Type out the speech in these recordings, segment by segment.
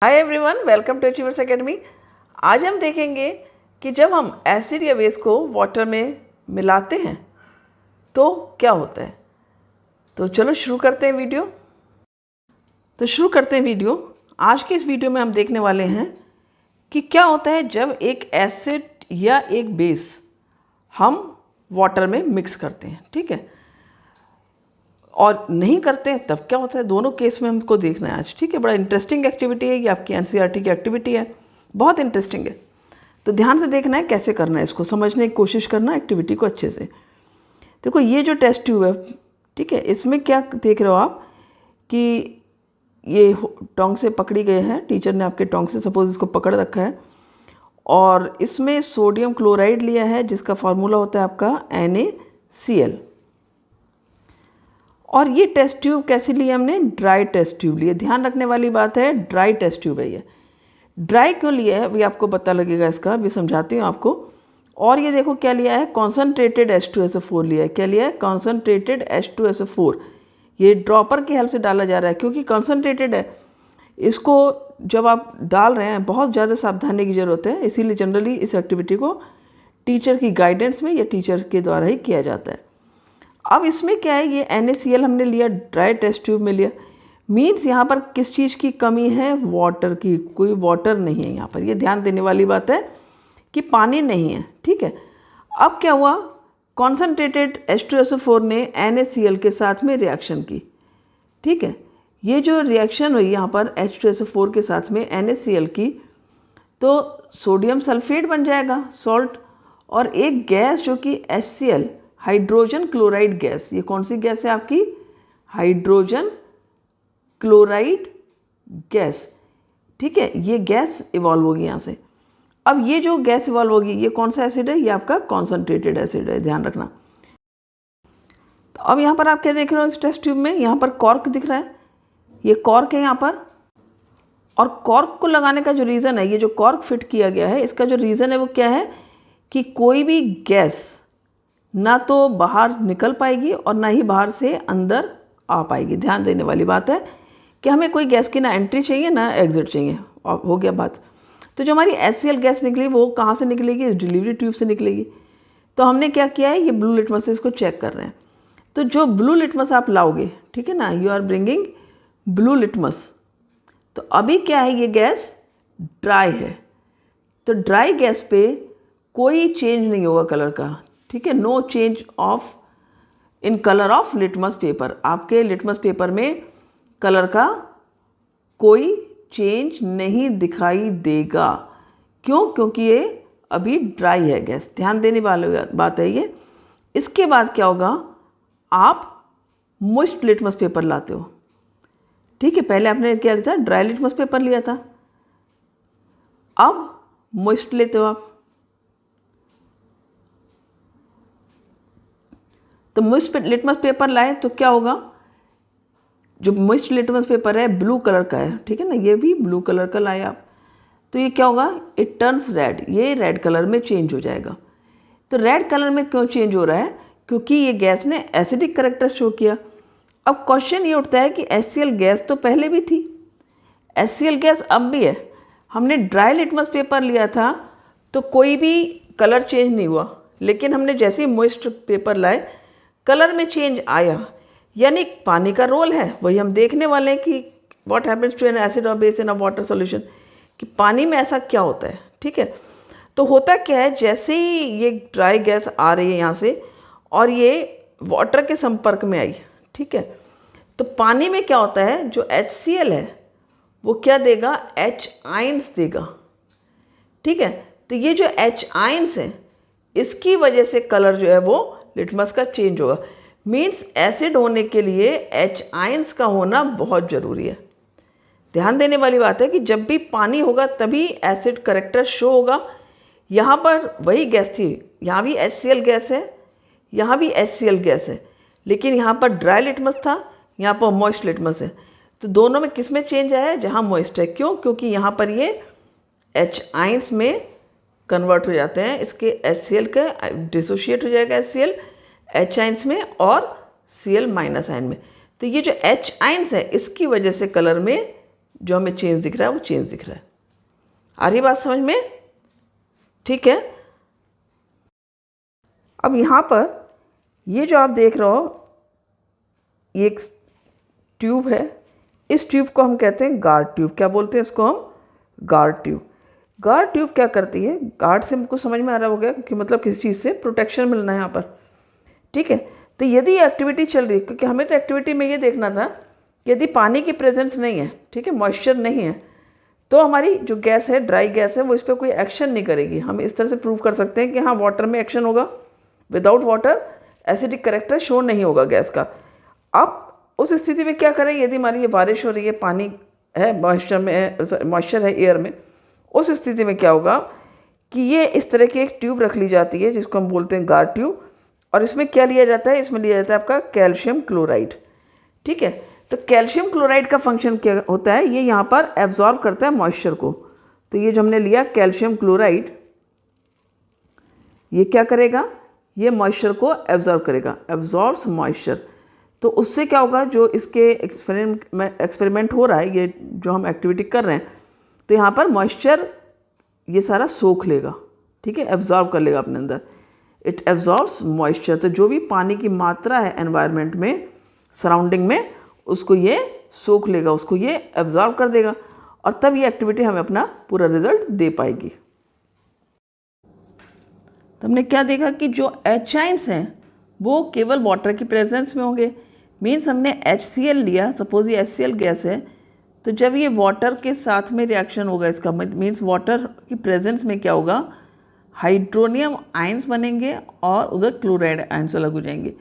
Hi everyone, welcome to achievers academy. आज हम देखेंगे कि जब हम एसिड या बेस को वाटर में मिलाते हैं तो क्या होता है। तो चलो शुरू करते हैं वीडियो। आज के इस वीडियो में हम देखने वाले हैं कि क्या होता है जब एक एसिड या एक बेस हम वाटर में मिक्स करते हैं, ठीक है, और नहीं करते हैं तब क्या होता है। दोनों केस में हमको देखना है आज, ठीक है। बड़ा इंटरेस्टिंग एक्टिविटी है, ये आपकी एनसीईआरटी की एक्टिविटी है, बहुत इंटरेस्टिंग है। तो ध्यान से देखना है कैसे करना है, इसको समझने की कोशिश करना एक्टिविटी को अच्छे से। देखो ये जो टेस्ट ट्यूब है, ठीक है, इसमें क्या देख रहे हो आप कि ये टोंग से पकड़ी गए हैं, टीचर ने आपके टोंग से सपोज इसको पकड़ रखा है और इसमें सोडियम क्लोराइड लिया है जिसका फार्मूला होता है आपका NaCl। और ये टेस्ट ट्यूब कैसे ली हमने? ड्राई टेस्ट ट्यूब लिए। ध्यान रखने वाली बात है, ड्राई टेस्ट ट्यूब है ये। ड्राई क्यों लिया है अभी आपको पता लगेगा, इसका अभी समझाती हूँ आपको। और ये देखो क्या लिया है, कॉन्सनट्रेटेड H2SO4 लिया है। क्या लिया है? Concentrated H2SO4। ये ड्रॉपर की हेल्प से डाला जा रहा है क्योंकि कॉन्सनट्रेटेड है। इसको जब आप डाल रहे हैं बहुत ज़्यादा सावधानी की ज़रूरत है, इसीलिए जनरली इस एक्टिविटी को टीचर की गाइडेंस में या टीचर के द्वारा ही किया जाता है। अब इसमें क्या है, ये NaCl हमने लिया, ड्राई टेस्ट ट्यूब में लिया। मीन्स यहाँ पर किस चीज़ की कमी है? वाटर की। कोई वाटर नहीं है यहाँ पर, ये ध्यान देने वाली बात है कि पानी नहीं है, ठीक है। अब क्या हुआ, कॉन्सनट्रेटेड H2SO4 ने NaCl के साथ में रिएक्शन की, ठीक है। ये जो रिएक्शन हुई यहाँ पर H2SO4 के साथ में NaCl की, तो सोडियम सल्फेट बन जाएगा, सॉल्ट, और एक गैस जो कि HCl, हाइड्रोजन क्लोराइड गैस। ये कौन सी गैस है आपकी? हाइड्रोजन क्लोराइड गैस, ठीक है। ये गैस इवॉल्व होगी यहाँ से। अब ये जो गैस इवॉल्व होगी, ये कौन सा एसिड है? ये आपका कॉन्सनट्रेटेड एसिड है, ध्यान रखना। तो अब यहाँ पर आप क्या देख रहे हो इस टेस्ट ट्यूब में? यहाँ पर कॉर्क दिख रहा है, ये कॉर्क है यहाँ पर। और कॉर्क को लगाने का जो रीज़न है, ये जो कॉर्क फिट किया गया है, इसका जो रीज़न है वो क्या है कि कोई भी गैस ना तो बाहर निकल पाएगी और ना ही बाहर से अंदर आ पाएगी। ध्यान देने वाली बात है कि हमें कोई गैस की ना एंट्री चाहिए ना एग्जिट चाहिए। और हो गया बात। तो जो हमारी HCl गैस निकली वो कहाँ से निकलेगी? डिलीवरी ट्यूब से निकलेगी। तो हमने क्या किया है, ये ब्लू लिटमस से इसको चेक कर रहे हैं। तो जो ब्लू लिटमस आप लाओगे, ठीक है ना, you are bringing blue litmus. तो अभी क्या है, ये गैस ड्राई है। तो ड्राई गैस पे कोई चेंज नहीं होगा कलर का, ठीक है। No change of in colour of litmus paper. आपके लिटमस पेपर में कलर का कोई चेंज नहीं दिखाई देगा। क्यों? क्योंकि ये अभी ड्राई है गैस। ध्यान देने वाली बात है ये। इसके बाद क्या होगा, आप मॉइस्ट लिटमस पेपर लाते हो, ठीक है। पहले आपने क्या लिया था? ड्राई लिटमस पेपर लिया था। अब मॉइस्ट लेते हो आप। तो मॉइस्ट लिटमस पेपर लाए तो क्या होगा, जो मॉइस्ट लिटमस पेपर है ब्लू कलर का है, ठीक है ना, ये भी ब्लू कलर का लाए आप। तो ये क्या होगा, इट टर्न्स रेड, ये रेड कलर में चेंज हो जाएगा। तो रेड कलर में क्यों चेंज हो रहा है? क्योंकि ये गैस ने एसिडिक करेक्टर शो किया। अब क्वेश्चन ये उठता है कि HCl गैस तो पहले भी थी, HCl गैस अब भी है। हमने ड्राई लिटमस पेपर लिया था तो कोई भी कलर चेंज नहीं हुआ, लेकिन हमने जैसे ही मॉइस्ट पेपर लाए कलर में चेंज आया। यानी पानी का रोल है, वही हम देखने वाले हैं कि what happens to an acid और base in a water solution, कि पानी में ऐसा क्या होता है, ठीक है। तो होता क्या है, जैसे ही ये ड्राई गैस आ रही है यहाँ से और ये वाटर के संपर्क में आई, ठीक है, तो पानी में क्या होता है, जो HCl है वो क्या देगा? H आयंस देगा, ठीक है। तो ये जो H आयंस है इसकी वजह से कलर जो है वो लिटमस का चेंज होगा। मीन्स एसिड होने के लिए H आयंस का होना बहुत ज़रूरी है। ध्यान देने वाली बात है कि जब भी पानी होगा तभी एसिड करेक्टर शो होगा। यहाँ पर वही गैस थी, यहाँ भी HCl गैस है, यहाँ भी HCl गैस है, लेकिन यहाँ पर ड्राई लिटमस था, यहाँ पर मॉइस्ट लिटमस है। तो दोनों में किस में चेंज आया है? जहाँ मॉइस्ट है। क्यों? क्योंकि यहाँ पर ये H आयंस में कन्वर्ट हो जाते हैं, इसके HCl का डिसोशिएट हो जाएगा HCl H आयंस में और Cl माइनस आयन में। तो ये जो H आयंस है इसकी वजह से कलर में जो हमें चेंज दिख रहा है वो चेंज दिख रहा है। आ रही बात समझ में? ठीक है। अब यहाँ पर ये जो आप देख रहे हो ये एक ट्यूब है, इस ट्यूब को हम कहते हैं गार्ड ट्यूब। क्या बोलते हैं इसको हम? Guard tube. गार्ड ट्यूब क्या करती है? गार्ड से हमको समझ में आ रहा हो गया कि मतलब किसी चीज़ से प्रोटेक्शन मिलना है यहाँ पर, ठीक है। तो यदि एक्टिविटी चल रही है, क्योंकि हमें तो एक्टिविटी में ये देखना था कि यदि पानी की प्रेजेंस नहीं है, ठीक है, मॉइस्चर नहीं है, तो हमारी जो गैस है, ड्राई गैस है, वो इस पर कोई एक्शन नहीं करेगी। हम इस तरह से प्रूव कर सकते हैं कि हाँ वाटर में एक्शन होगा, without water acidic character show नहीं होगा गैस का। अब उस स्थिति में क्या करें? यदि हमारी ये बारिश हो रही है, पानी है, मॉइस्चर है एयर में, उस स्थिति में क्या होगा कि ये इस तरह की एक ट्यूब रख ली जाती है जिसको हम बोलते हैं गार्ड ट्यूब। और इसमें क्या लिया जाता है? इसमें लिया जाता है आपका कैल्शियम क्लोराइड, ठीक है। तो कैल्शियम क्लोराइड का फंक्शन क्या होता है? ये यहाँ पर एब्जॉर्ब करता है मॉइस्चर को। तो ये जो हमने लिया कैल्शियम क्लोराइड, ये क्या करेगा? ये मॉइस्चर को एब्जॉर्ब करेगा, एब्जॉर्ब्स मॉइस्चर। तो उससे क्या होगा? जो इसके एक्सपेरिमेंट हो रहा है, ये जो हम एक्टिविटी कर रहे हैं, तो यहाँ पर मॉइस्चर ये सारा सोख लेगा, ठीक है, एब्जॉर्ब कर लेगा अपने अंदर। It absorbs moisture. तो जो भी पानी की मात्रा है एनवायरनमेंट में, सराउंडिंग में, उसको ये सोख लेगा, उसको ये एब्जॉर्ब कर देगा, और तब ये एक्टिविटी हमें अपना पूरा रिजल्ट दे पाएगी। तो हमने क्या देखा कि जो एचाइंस हैं वो केवल वाटर की प्रेजेंस में होंगे। मीन्स हमने HCl लिया, सपोज ये HCl गैस है, तो जब ये वाटर के साथ में रिएक्शन होगा, इसका मीन्स वाटर की प्रेजेंस में क्या होगा? हाइड्रोनियम आयंस बनेंगे और उधर क्लोराइड आयंस अलग हो जाएंगे।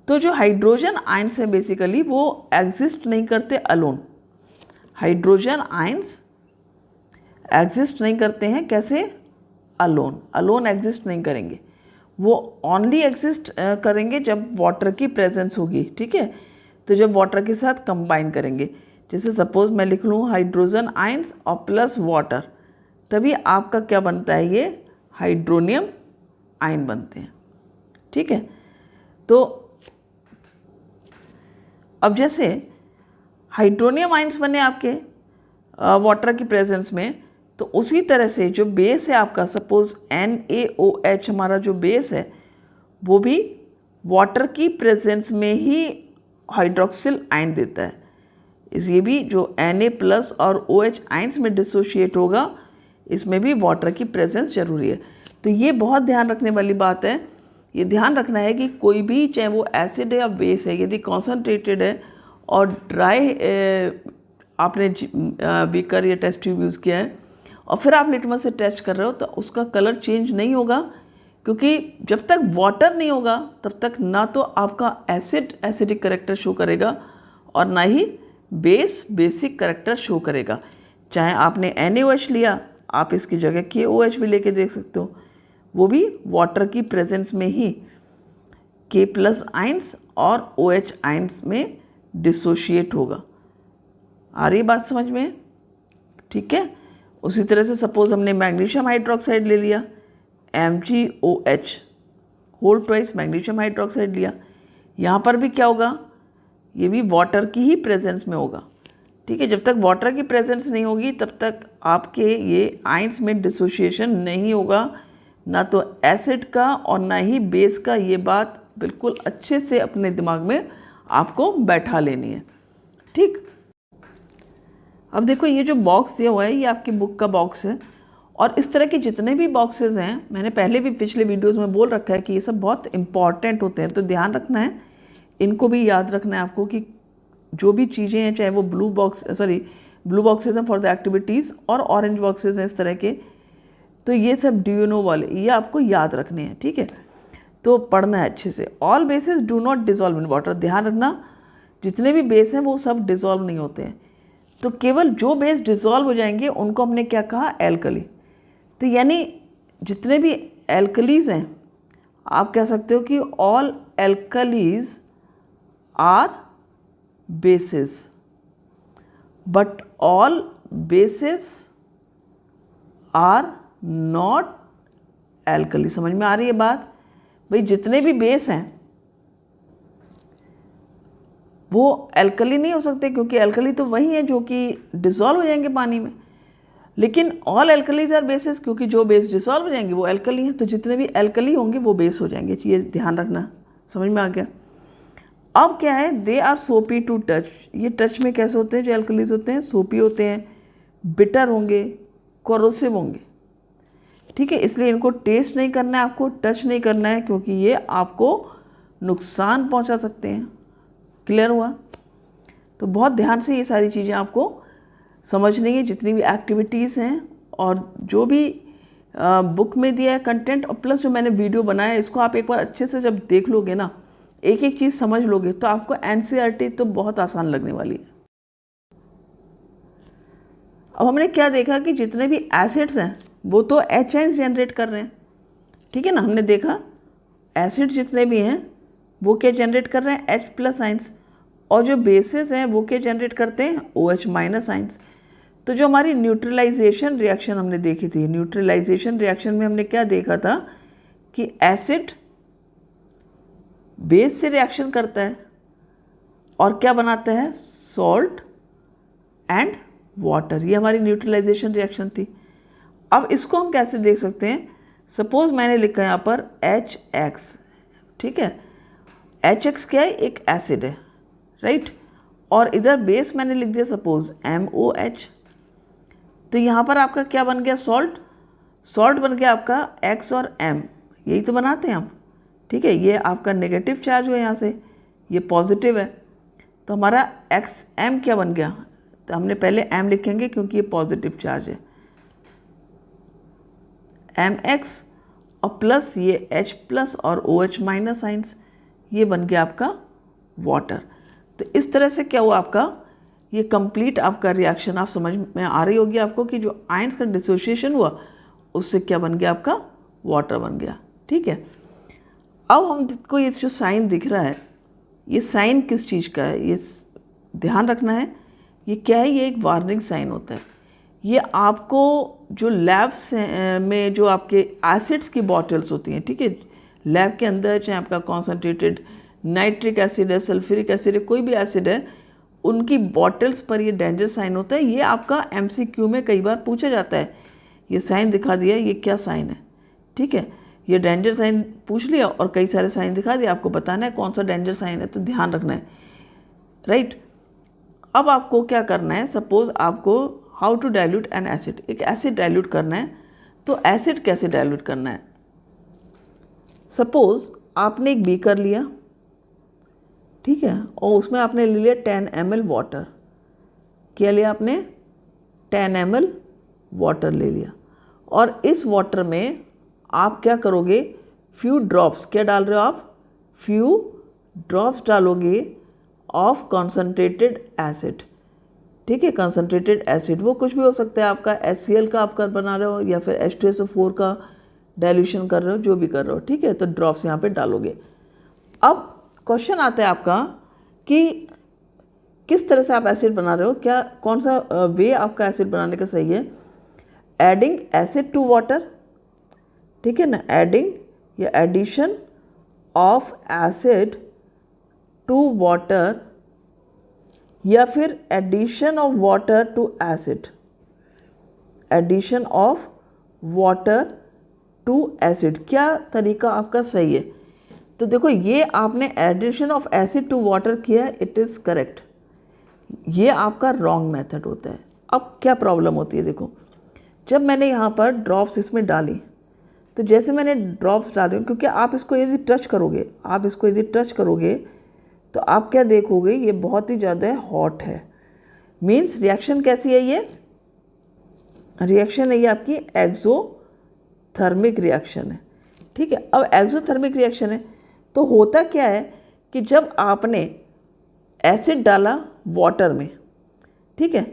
तो जो हाइड्रोजन आयंस है बेसिकली वो एग्जिस्ट नहीं करते अलोन। हाइड्रोजन आयंस एग्जिस्ट नहीं करते हैं कैसे? अलोन। अलोन एग्जिस्ट नहीं करेंगे, वो ओनली एग्जिस्ट करेंगे जब वाटर की प्रेजेंस होगी, ठीक है। तो जब वाटर के साथ कंबाइन करेंगे, जैसे सपोज मैं लिख लूँ हाइड्रोजन आयंस और प्लस वाटर, तभी आपका क्या बनता है? ये हाइड्रोनियम आयन बनते हैं, ठीक है। तो अब जैसे हाइड्रोनियम आयंस बने आपके वाटर की प्रेजेंस में, तो उसी तरह से जो बेस है आपका, सपोज NaOH हमारा जो बेस है, वो भी वाटर की प्रेजेंस में ही हाइड्रोक्सिल आयन देता है। ये भी जो Na+ और OH आयंस में डिसोशिएट होगा, इसमें भी वाटर की प्रेजेंस जरूरी है। तो ये बहुत ध्यान रखने वाली बात है। ये ध्यान रखना है कि कोई भी, चाहे वो एसिड है या बेस है, यदि कॉन्सनट्रेटेड है और ड्राई आपने बीकर या टेस्ट ट्यूब यूज़ किया है और फिर आप लिटमस से टेस्ट कर रहे हो, तो उसका कलर चेंज नहीं होगा, क्योंकि जब तक वाटर नहीं होगा तब तक ना तो आपका एसिडिक करेक्टर शो करेगा और ना ही बेस बेसिक करेक्टर शो करेगा। चाहे आपने NaOH लिया, आप इसकी जगह KOH भी लेके देख सकते हो, वो भी वाटर की प्रेजेंस में ही K+ आयंस और OH आयंस में डिसोशिएट होगा। आ रही बात समझ में? ठीक है। उसी तरह से सपोज हमने मैग्नीशियम हाइड्रोक्साइड ले लिया, MgOH, whole twice magnesium hydroxide लिया, यहाँ पर भी क्या होगा? ये भी वाटर की ही प्रेजेंस में होगा, ठीक है। जब तक वाटर की प्रेजेंस नहीं होगी तब तक आपके ये आयंस में डिसोशिएशन नहीं होगा, ना तो एसिड का और ना ही बेस का। ये बात बिल्कुल अच्छे से अपने दिमाग में आपको बैठा लेनी है, ठीक। अब देखो ये जो बॉक्स दिया हुआ है ये आपकी बुक का बॉक्स है, और इस तरह के जितने भी बॉक्सेस हैं, मैंने पहले भी पिछले वीडियोस में बोल रखा है कि ये सब बहुत इंपॉर्टेंट होते हैं, तो ध्यान रखना है, इनको भी याद रखना है आपको कि जो भी चीज़ें हैं, चाहे वो ब्लू बॉक्सेस हैं फॉर द एक्टिविटीज़ और ऑरेंज बॉक्सेस हैं इस तरह के, तो ये सब डू यू नो वाले ये आपको याद रखने हैं, ठीक है। तो पढ़ना है अच्छे से। All bases do not dissolve in water, ध्यान रखना जितने भी बेस हैं वो सब डिजॉल्व नहीं होते हैं, तो केवल जो बेस डिजॉल्व हो जाएंगे उनको हमने क्या कहा? एल्कली। तो यानी जितने भी एल्कलीज हैं, आप कह सकते हो कि all alkalis are bases, but all bases are not alkali. समझ में आ रही है बात? भाई जितने भी बेस हैं वो एल्कली नहीं हो सकते, क्योंकि एल्कली तो वही है जो कि डिसॉल्व हो जाएंगे पानी में। लेकिन ऑल एल्कलीज आर बेसिस, क्योंकि जो बेस डिसॉल्व हो जाएंगे वो एल्कली हैं, तो जितने भी एल्कली होंगे वो बेस हो जाएंगे। ये ध्यान रखना, समझ में आ गया। अब क्या है, दे आर सोपी टू टच। ये टच में कैसे होते हैं जो एल्कलीज होते हैं, सोपी होते हैं, बिटर होंगे, कोरोसिव होंगे। ठीक है, इसलिए इनको टेस्ट नहीं करना है आपको, टच नहीं करना है, क्योंकि ये आपको नुकसान पहुंचा सकते हैं। क्लियर हुआ? तो बहुत ध्यान से ये सारी चीज़ें आपको समझनी है, जितनी भी एक्टिविटीज़ हैं और जो भी बुक में दिया है कंटेंट, और प्लस जो मैंने वीडियो बनाया है, इसको आप एक बार अच्छे से जब देख लोगे ना, एक एक चीज़ समझ लोगे, तो आपको एनसीईआरटी तो बहुत आसान लगने वाली है। अब हमने क्या देखा कि जितने भी एसिड्स हैं वो तो एच आयंस जनरेट कर रहे हैं। ठीक है ना, हमने देखा एसिड जितने भी हैं वो क्या जनरेट कर रहे हैं, H प्लस आइंस, और जो बेसिस हैं वो क्या जनरेट करते हैं, OH माइनस आइंस। तो जो हमारी न्यूट्रलाइजेशन रिएक्शन हमने देखी थी, न्यूट्रलाइजेशन रिएक्शन में हमने क्या देखा था कि एसिड बेस से रिएक्शन करता है और क्या बनाता है, सॉल्ट एंड वाटर। ये हमारी न्यूट्रलाइजेशन रिएक्शन थी। अब इसको हम कैसे देख सकते हैं, सपोज मैंने लिखा है यहाँ पर HX। ठीक है, HX क्या है, एक एसिड है, राइट, और इधर बेस मैंने लिख दिया सपोज MOH। तो यहाँ पर आपका क्या बन गया, सॉल्ट। सॉल्ट बन गया आपका X और M, यही तो बनाते हैं आप। ठीक है, ये आपका नेगेटिव चार्ज हुआ यहाँ से, ये पॉजिटिव है, तो हमारा XM क्या बन गया, तो हमने पहले M लिखेंगे क्योंकि ये पॉजिटिव चार्ज है, MX, और प्लस ये H प्लस और OH माइनस आइंस, ये बन गया आपका वाटर। तो इस तरह से क्या हुआ आपका, ये कंप्लीट आपका रिएक्शन आप समझ में आ रही होगी आपको कि जो आयंस का डिसोसिएशन हुआ उससे क्या बन गया, आपका वाटर बन गया। ठीक है, अब हमको ये जो साइन दिख रहा है, ये साइन किस चीज़ का है, ये ध्यान रखना है। ये क्या है, ये एक वार्निंग साइन होता है। ये आपको जो लैब्स में जो आपके एसिड्स की बॉटल्स होती हैं, ठीक है, लैब के अंदर चाहे आपका कॉन्सनट्रेटेड नाइट्रिक एसिड है, सल्फ्यूरिक एसिड है, कोई भी एसिड है, उनकी बॉटल्स पर ये डेंजर साइन होता है। ये आपका MCQ में कई बार पूछा जाता है। ये साइन दिखा दिया, ये क्या साइन है, ठीक है, ये डेंजर साइन पूछ लिया और कई सारे साइन दिखा दिया, आपको बताना है कौन सा डेंजर साइन है, तो ध्यान रखना है, राइट। अब आपको क्या करना है, सपोज आपको how to dilute an acid, एक एसिड डाइल्यूट करना है, तो एसिड कैसे डाइल्यूट करना है। सपोज आपने एक बीकर लिया, ठीक है, और उसमें आपने ले लिया 10 ml वाटर। क्या लिया आपने, 10 ml वाटर ले लिया, और इस वाटर में आप क्या करोगे, फ्यू ड्रॉप्स, क्या डाल रहे हो आप, फ्यू ड्रॉप्स डालोगे ऑफ कॉन्सनट्रेटेड एसिड। ठीक है, कॉन्सनट्रेटेड एसिड वो कुछ भी हो सकता है, आपका HCl का आप बना रहे हो या फिर H2SO4 का डाइल्यूशन कर रहे हो, जो भी कर रहे हो, ठीक है, तो ड्रॉप्स यहाँ पे डालोगे। अब क्वेश्चन आता है आपका कि किस तरह से आप एसिड बना रहे हो, क्या कौन सा वे आपका एसिड बनाने का सही है। एडिंग एसिड टू वाटर, ठीक है ना, एडिंग या addition of acid to water, या फिर addition of water to acid, addition of water to acid, क्या तरीका आपका सही है। तो देखो, ये आपने addition of acid to water किया, इट इज़ करेक्ट, ये आपका रॉन्ग मेथड होता है। अब क्या प्रॉब्लम होती है, देखो, जब मैंने यहाँ पर ड्रॉप्स इसमें डाली, तो जैसे मैंने ड्रॉप्स डाले, क्योंकि आप इसको यदि टच करोगे, आप इसको यदि टच करोगे तो आप क्या देखोगे, ये बहुत ही ज़्यादा हॉट है। मीन्स रिएक्शन कैसी है, ये रिएक्शन है ये आपकी एक्सोथर्मिक रिएक्शन है। ठीक है, अब एक्सोथर्मिक रिएक्शन है तो होता क्या है कि जब आपने एसिड डाला वाटर में, ठीक है,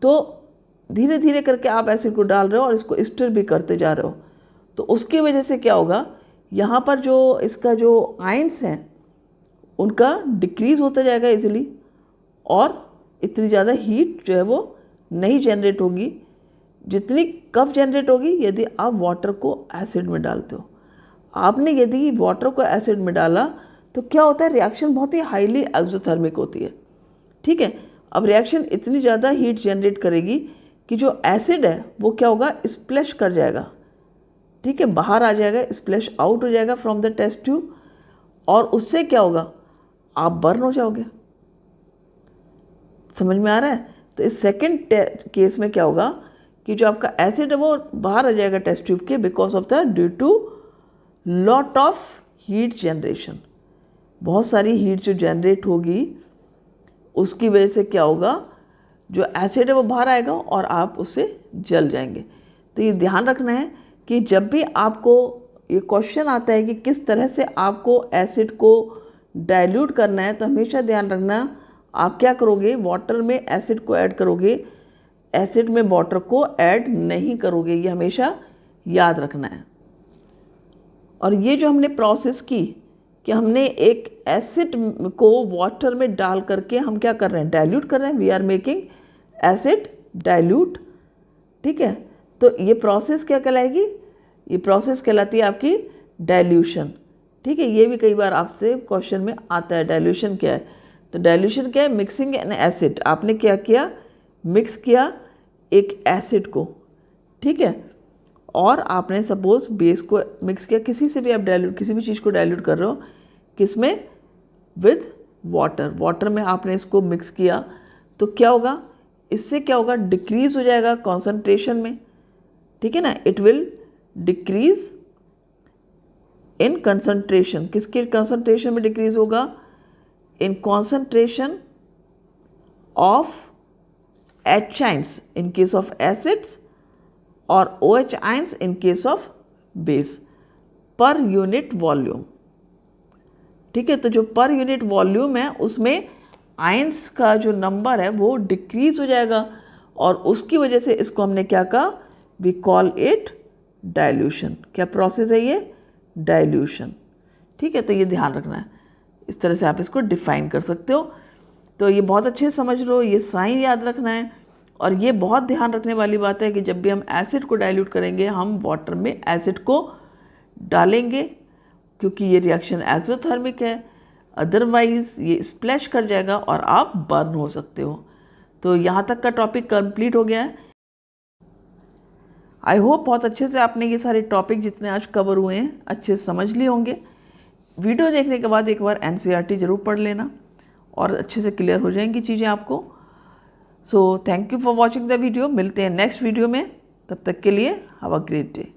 तो धीरे धीरे करके आप एसिड को डाल रहे हो और इसको स्टिर भी करते जा रहे हो, तो उसकी वजह से क्या होगा, यहाँ पर जो इसका जो आयंस हैं उनका डिक्रीज़ होता जाएगा इजीली, और इतनी ज़्यादा हीट जो है वो नहीं जनरेट होगी जितनी कब जनरेट होगी यदि आप वाटर को एसिड में डालते हो। आपने यदि वाटर को एसिड में डाला तो क्या होता है, रिएक्शन बहुत ही हाईली एक्सोथर्मिक होती है। ठीक है। अब रिएक्शन इतनी ज़्यादा हीट जनरेट करेगी कि जो एसिड है वो क्या होगा, स्प्लैश कर जाएगा, ठीक है, बाहर आ जाएगा, स्प्लैश आउट हो जाएगा फ्रॉम द टेस्ट ट्यूब, और उससे क्या होगा, आप बर्न हो जाओगे। समझ में आ रहा है? तो इस सेकेंड केस में क्या होगा कि जो आपका एसिड है वो बाहर आ जाएगा टेस्ट ट्यूब के, because of the due to lot of heat generation. बहुत सारी हीट जो जनरेट होगी उसकी वजह से क्या होगा, जो एसिड है वो बाहर आएगा और आप उससे जल जाएंगे। तो ये ध्यान रखना है कि जब भी आपको ये क्वेश्चन आता है कि किस तरह से आपको एसिड को डाइल्यूट करना है, तो हमेशा ध्यान रखना आप क्या करोगे, वाटर में एसिड को ऐड करोगे, एसिड में वाटर को ऐड नहीं करोगे, ये हमेशा याद रखना है। और ये जो हमने प्रोसेस की कि हमने एक एसिड को वाटर में डाल करके हम क्या कर रहे हैं, डाइल्यूट कर रहे हैं, we are making acid dilute, ठीक है। तो ये प्रोसेस क्या कहलाएगी, ये प्रोसेस कहलाती है आपकी डाइल्यूशन, ठीक है। ये भी कई बार आपसे क्वेश्चन में आता है, डाइल्यूशन क्या है। तो डाइल्यूशन क्या है, मिक्सिंग एन एसिड, आपने क्या किया, मिक्स किया एक एसिड को, ठीक है, और आपने सपोज बेस को मिक्स किया, किसी से भी आप डाइल्यूट, किसी भी चीज़ को डाइल्यूट कर रहे हो, किसमें, विद वाटर, वाटर में आपने इसको मिक्स किया, तो क्या होगा, इससे क्या होगा, डिक्रीज हो जाएगा कॉन्सेंट्रेशन में, ठीक है ना, it will decrease in concentration. किसके कंसंट्रेशन में डिक्रीज होगा, in concentration of H ions in case of acids और OH ions in case of base per unit volume, ठीक है। तो जो पर यूनिट वॉल्यूम है उसमें आयंस का जो नंबर है वो डिक्रीज हो जाएगा, और उसकी वजह से इसको हमने क्या कहा, वी कॉल इट डाइल्यूशन। क्या प्रोसेस है ये, डाइल्यूशन, ठीक है। तो ये ध्यान रखना है, इस तरह से आप इसको डिफाइन कर सकते हो। तो ये बहुत अच्छे से समझ लो, ये साइन याद रखना है। और ये बहुत ध्यान रखने वाली बात है कि जब भी हम एसिड को डाइल्यूट करेंगे, हम वाटर में एसिड को डालेंगे, क्योंकि ये रिएक्शन एक्सोथर्मिक है, अदरवाइज ये स्प्लैश कर जाएगा और आप बर्न हो सकते हो। तो यहाँ तक का टॉपिक कंप्लीट हो गया है। आई होप बहुत अच्छे से आपने ये सारे टॉपिक जितने आज कवर हुए हैं अच्छे से समझ लिए होंगे। वीडियो देखने के बाद एक बार NCERT ज़रूर पढ़ लेना और अच्छे से क्लियर हो जाएंगी चीज़ें आपको। So thank you for watching the video. मिलते हैं नेक्स्ट वीडियो में, तब तक के लिए हैव अ ग्रेट डे।